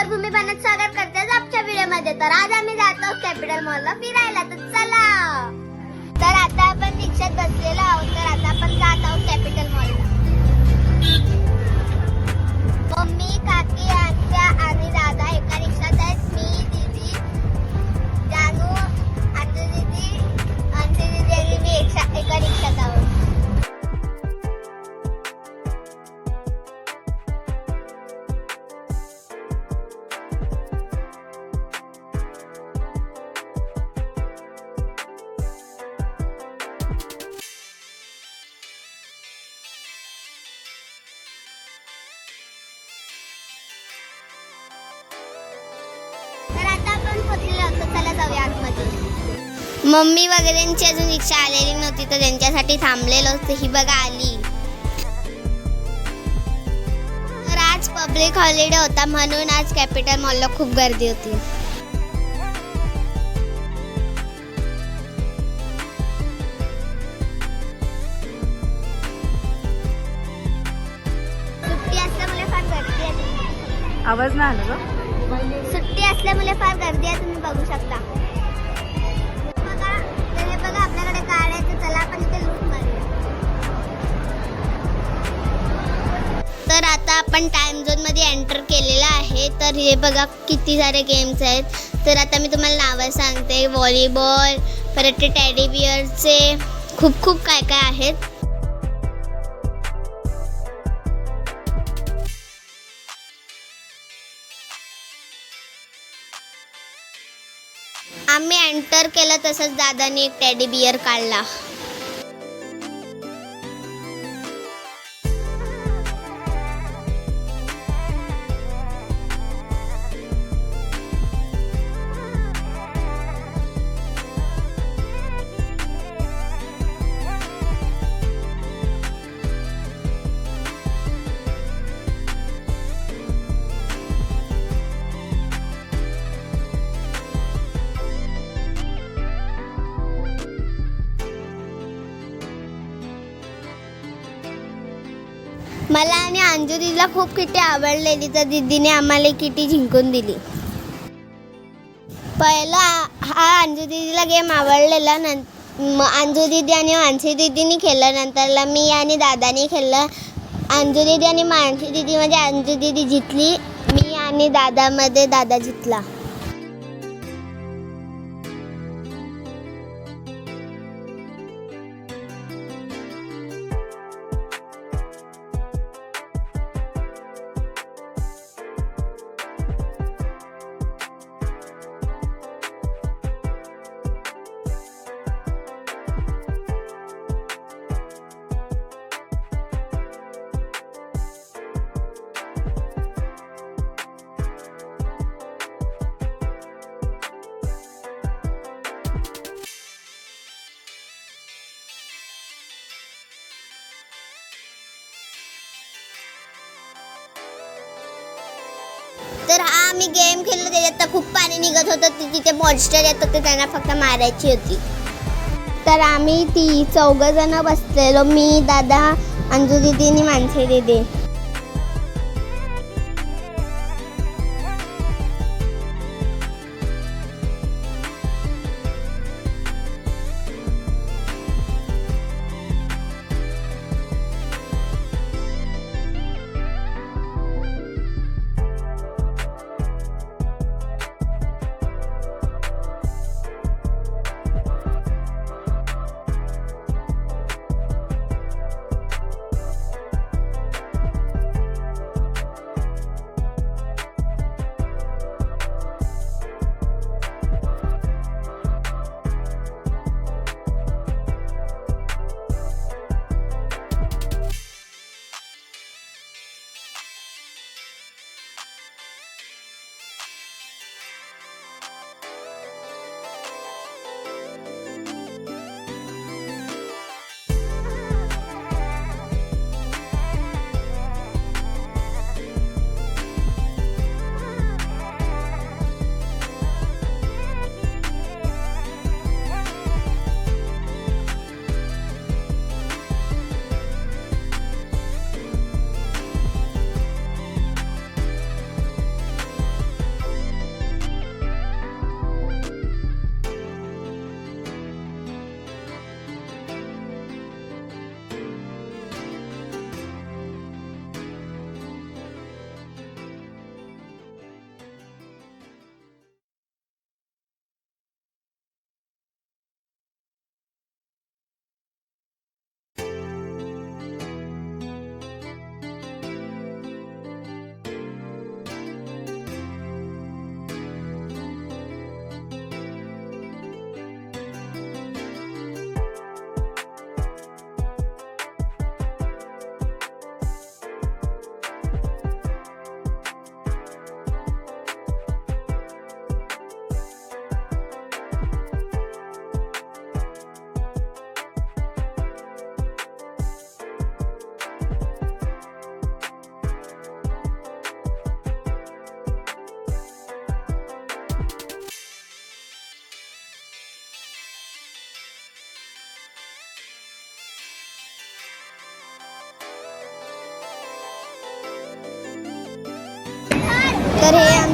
नमस्कार, भूमी बनत स्वागत करते आजच्या व्हिडिओमध्ये। तर आज आम्ही जातो कॅपिटल मॉलला फिरायला, तर चला। तर आता आपण रिक्षात बसलेलो आहोत, तर आता आपण जात आहोत कॅपिटल मॉलला। मम्मी, काकी, आत्या आणि दादा एका रिक्षात आहेत। मी, दीदी, जानू, आत्या दीदी, आंटी दीदी आणि मी एका रिक्षात आहोत। तर आता आपण पोहोचलेलो आहोत, चला जाऊया आतमध्ये। मम्मी वगैरेंची अजून रिक्षा आलेली नव्हती, तर त्यांच्यासाठी थांबलेलो असतो। ही बघा आली। तर आज पब्लिक हॉलिडे होता, म्हणून आज कॅपिटल मॉलला खूप गर्दी होती। सुट्टी असल्यामुळे फार गर्दी आहे। आवाज नाही आला ग। सुट्टी असल्यामुळे फार गर्दी आहे, तुम्ही बघू शकता। बघा आपल्याकडे कार आहे, तर चला आपण इथे लूट मारूया। तर आता आपण टाइम झोन मध्ये एंटर केलेला आहे। तर हे बघा किती सारे गेम्स आहेत। तर आता मी तुम्हाला नावं सांगते। व्हॉलीबॉल, परत ते टेडी बिअरचे खूप काय काय आहेत। आम्ही एंटर केलं तसंच दादाने एक टेडी बिअर काढला। मला आणि अंजू दीदीला खूप किटी आवडलेली, तर दीदीने आम्हाला किटी जिंकून दिली। पहिला हा अंजू दीदीला गेम आवडलेला, अंजू दीदी आणि मानसी दीदीने खेळलं। नंतरला मी आणि दादाने खेळलं। अंजू दीदी आणि मानसी दीदी मध्ये अंजू दीदी जिंकली, मी आणि दादामध्ये दादा जिंकला। तर हा आम्ही गेम खेळलो, त्याच्यात तर खूप पाणी निघत होतं। तिथे मॉन्स्टर येत होते, त्यांना फक्त मारायची होती। तर आम्ही चौघजण बसलेलो, मी, दादा, अंजू दीदी आणि मानसी दीदी।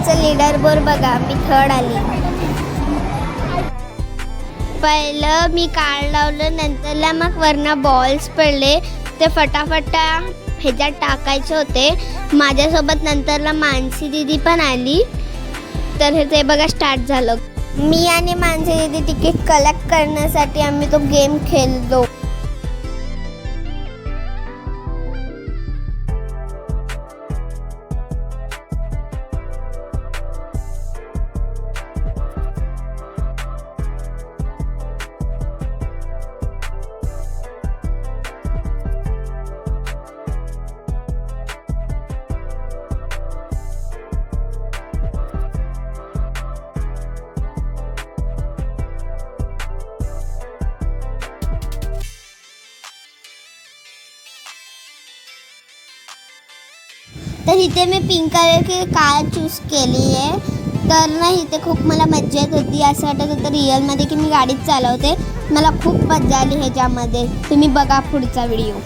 आमचं लीडर बोर्ड बघा, मी थर्ड आली. पहिलं मी कार्ड लावलं, नंतरला मग वरनं बॉल्स पडले, ते फटाफटा ह्याच्यात टाकायचे होते. माझ्यासोबत नंतरला मानसी दीदी पण आली, तर ते बघा स्टार्ट झालं. मी आणि मानसी दीदी तिकीट कलेक्ट करण्यासाठी आम्ही तो गेम खेळलो. तर इथे मी पिंक कलर की कार चूज केली आहे. तर ना इथे खूप मला मज्जा येत होती. असं वाटत होतं रिअलमध्ये की मी गाडीच चालवते. मला खूप मज्जा आली ह्याच्यामध्ये. तुम्ही बघा पुढचा व्हिडिओ.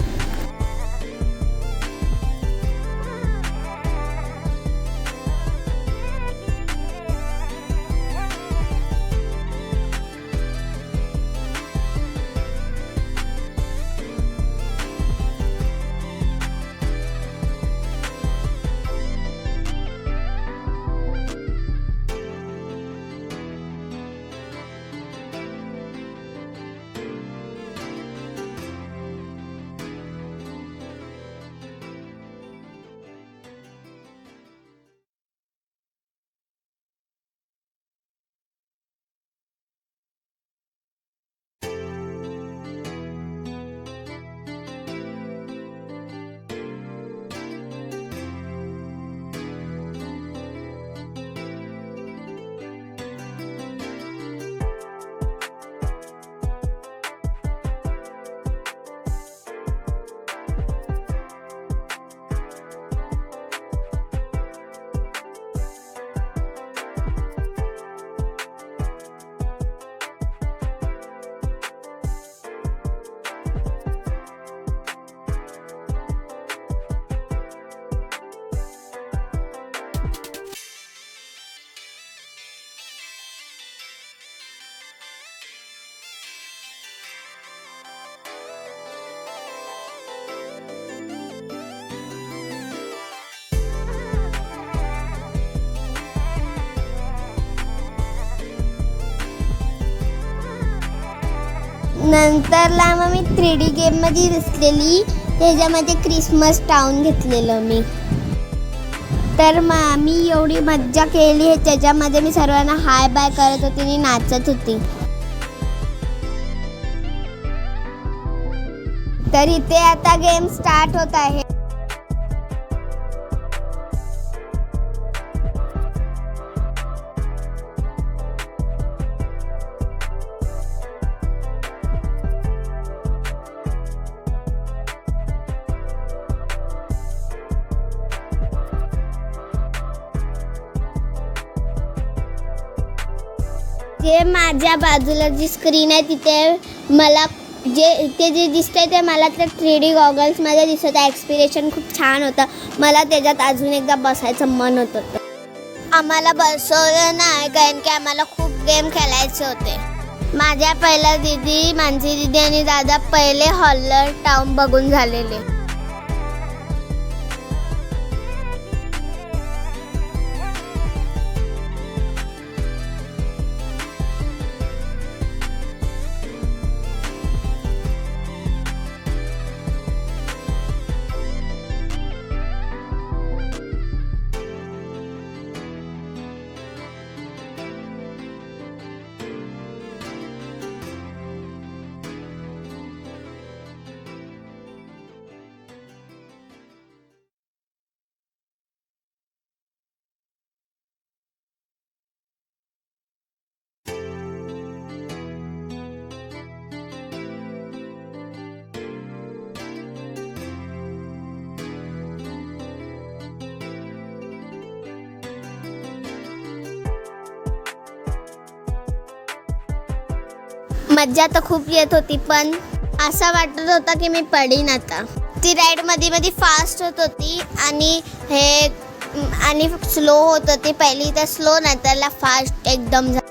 नंतरला मग मी 3D गेममध्ये दिसलेली, त्याच्यामध्ये क्रिसमस टाऊन घेतलेलं मी. तर मग मी एवढी मज्जा केली त्याच्यामध्ये. मी सर्वांना हाय बाय करत होती आणि नाचत होती. तर इथे आता गेम स्टार्ट होत आहे. जे माझ्या बाजूला जी स्क्रीन आहे तिथे मला जे दिसतंय ते मला त्या 3D गॉगल्स मध्ये दिसत आहे. एक्सपिरेशन खूप छान होतं. मला त्याच्यात अजून एकदा बसायचं मन होत होतं. आम्हाला बसवलं नाही कारण की आम्हाला खूप गेम खेळायचे होते. माझ्या पहिला दीदी, मानसी दीदी आणि दादा पहिले हॉलर टाऊन बघून झालेले. मज्जा तर खूप येत होती, पण असं वाटत होता की मी पडीन आता. ती राईड मध्ये फास्ट होत होती आणि हे आणि स्लो होत होती. पहिली तर स्लो नंतरला फास्ट एकदम झालं.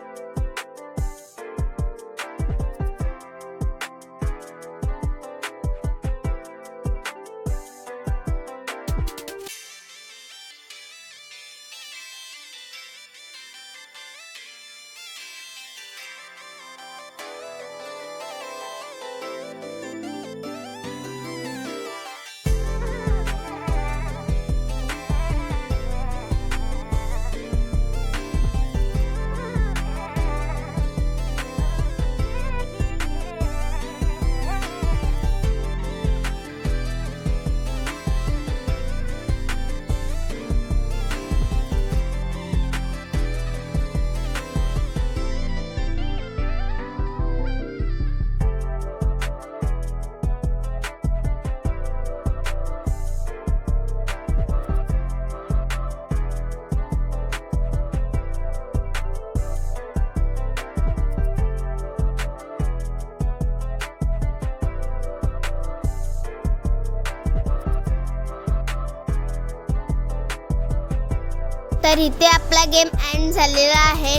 तर इथे आपला गेम एंड झालेला आहे.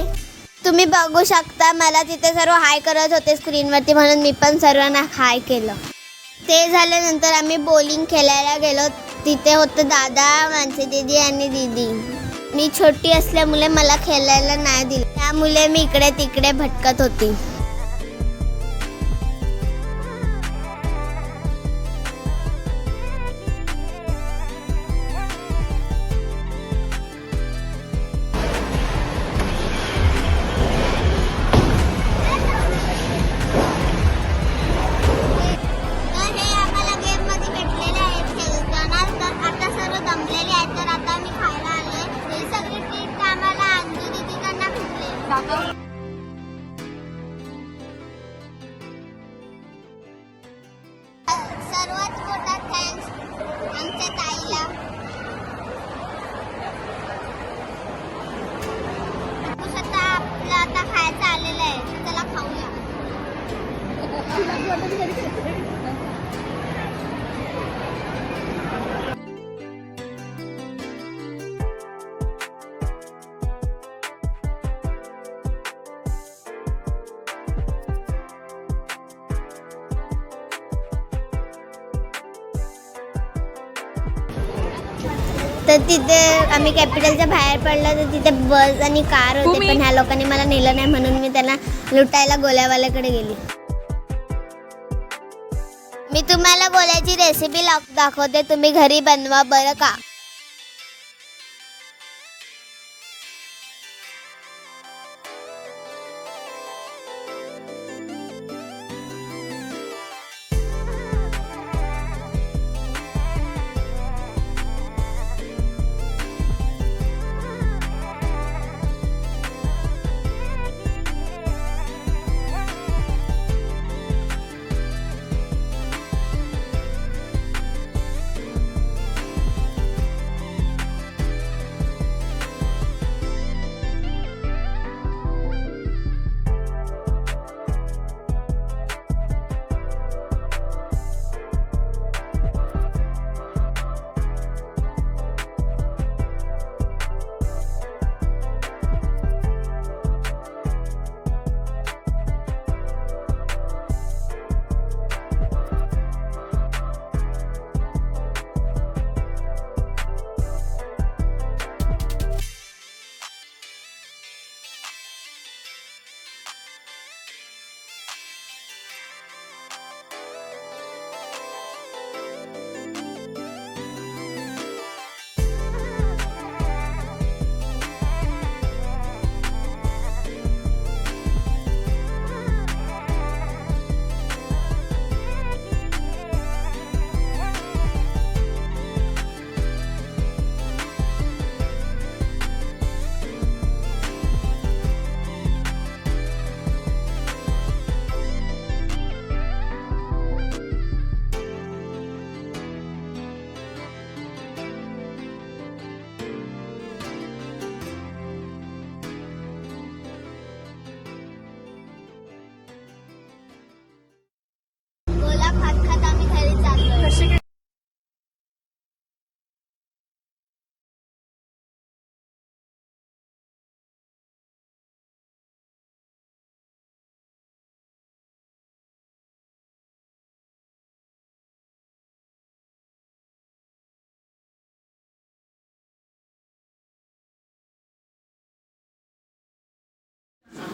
तुम्ही बघू शकता मला तिथे सर्व हाय करत होते स्क्रीनवरती, म्हणून मी पण सर्वांना हाय केलं. ते झाल्यानंतर आम्ही बॉलिंग खेळायला गेलो. तिथे होतं दादा, मानसी दीदी आणि दीदी. मी छोटी असल्यामुळे मला खेळायला नाही दिलं, त्यामुळे मी इकडे तिकडे भटकत होती. सर्वात मोठा थँक्स आमच्या ताईला. आपलं आता खायचं आलेलं आहे, चला खाऊया. तर तिथे आम्ही कॅपिटलच्या बाहेर पडलो, तर तिथे बस आणि कार होते, पण ह्या लोकांनी मला नेलं नाही म्हणून मी त्यांना लुटायला गोल्यावाल्याकडे गेली. मी तुम्हाला गोल्याची रेसिपी दाखवते, तुम्ही घरी बनवा बरं का.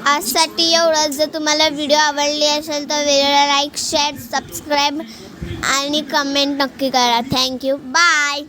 आजसाठी एवढंच. जर तुम्हाला व्हिडिओ आवडली असेल तर व्हिडिओला लाईक शेअर सबस्क्राईब आणि कमेंट नक्की करा. थँक्यू. बाय.